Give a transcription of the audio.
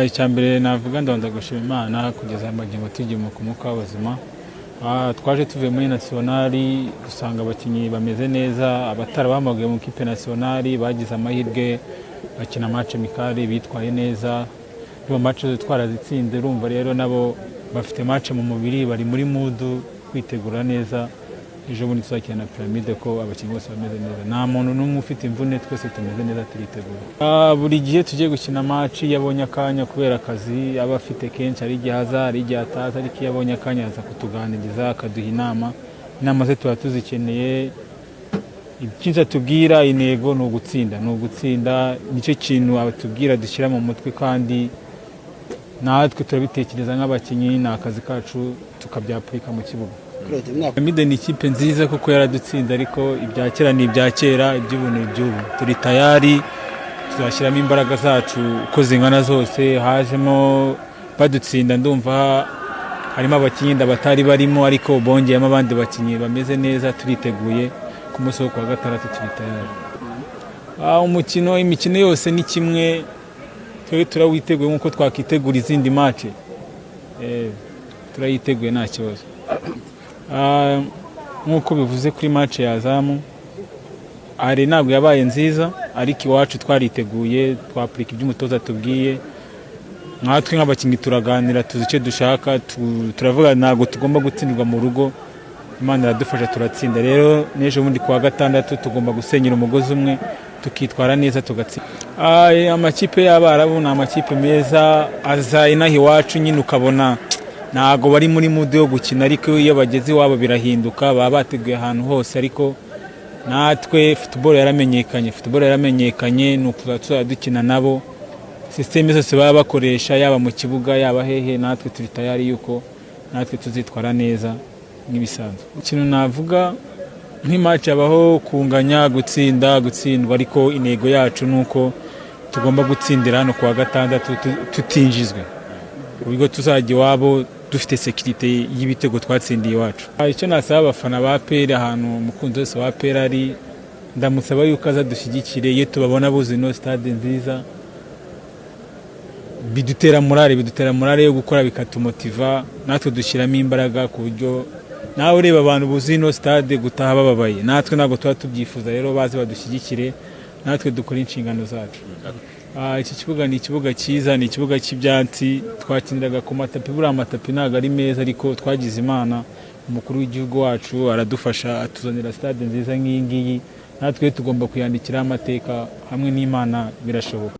Icyambere navuga ndabanza gushima Imana kugeza amagingo tugiye ku muka w'ubuzima. Twaje tuvuye muri nationali dusanga abakinyi bameze neza, abatara bamaguye mu kipe nationali bagize amahirwe bakina match mikali bitwaye neza. Iyo match twarazitsinze urumva rero nabo bafite match mu mubiri bari muri mood kwitegura neza. Ejo bundi tuzakina na Pyramide ko abakinyi bose bameze neza. Nta muntu n'umwe ufite imvune, twese tumeze neza turitegura. Buri gihe tugiye gukina match yabonye akanya kubera akazi aba afite kenshi ari gihaza ari gihe ataza ariko yabonye akanya aza kutuganiriza akaduha inama ze tuba tuzikeneye. Ikinza tubwira intego no gutsinda nicyo kintu abatubwira dushyira mu mutwe kandi natwe turabitekereza nk'abakinyi na akazi kacu tukabyapurika mu kibuga. Pyramide ni ikipe nziza kuko yaradutsinda ariko ibya kera ni ibya kera, iby'ubuntu iby'ubu. Turi tayari tuzashyiramo imbaraga zacu uko zingana zose. Hajemo badutsinda ndumva harimo abakinyi batari barimo ariko bongeyemo abandi bakinyi bameze neza, turiteguye ku munsi wo kuwa gatandatu turi tayari. Imikino yose ni kimwe, twe turawiteguye nkuko twakitegura izindi match. Turayiteguye nta kibazo. Nkuko bivuze kuri match ya Azamu ari ntabwo yabaye nziza ariko iwacu twariteguye twapurika iby'umutoza tubwiye. Nkatwe nk'abakinyi turaganira tuzi icyo dushaka, turavuga ntabwo tugomba gutsindwa mu rugo. Imana iradufasha turatsinda. Rero n'ejo bundi kuwa gatandatu tugomba gusenyera umugozi umwe tukitwara neza tugatsinda. Amakipe y'Abarabu ni amakipe meza aza inaha iwacu nyine ukabona ntago bari muri mood yo gukina ariko iyo bageze iwabo birahinduka, baba bateguye ahantu hose. Ariko natwe football yaramenyekanye nuko dukina nabo systeme zose baba bakoresha yaba mu kibuga yaba hehe, natwe turi tayari yuko natwe tuzitwara neza nk'ibisanzwe. Ikintu navuga nk'imatch abaho kunganya gutsindwa ariko intego yacu nuko tugomba gutsindira hano kuwa gatandatu tutinjizwe ubwo tuzajya iwabo dufite security y'ibitego twatsindiye iwacu. Icyo nasaba abafana ba APR ahantu umukunzi wese wa APR ari, ndamusaba yuko aza dushyigikire iyo tubabona buzi no stade nziza. Bidutera morale yo gukora bikatumotiva, natwe dushyiramo imbaraga ku buryo nawe ureba abantu buzi no stade gutaha bababaye. Natwe ntabwo tuba tubyifuza, rero baze badushyigikire natwe dukora inshingano zacu. Iki kibuga ni ikibuga cyiza, ni ikibuga cy'ibyatsi twakiniraga ku matapi. Buriya amatapi ntabwo ari meza ariko twagize Imana, umukuru w'igihugu wacu aradufasha atuzanira stade nziza nk'iyi ngiyi. Natwe tugomba kuyandikiraho amateka, hamwe n'Imana birashoboka.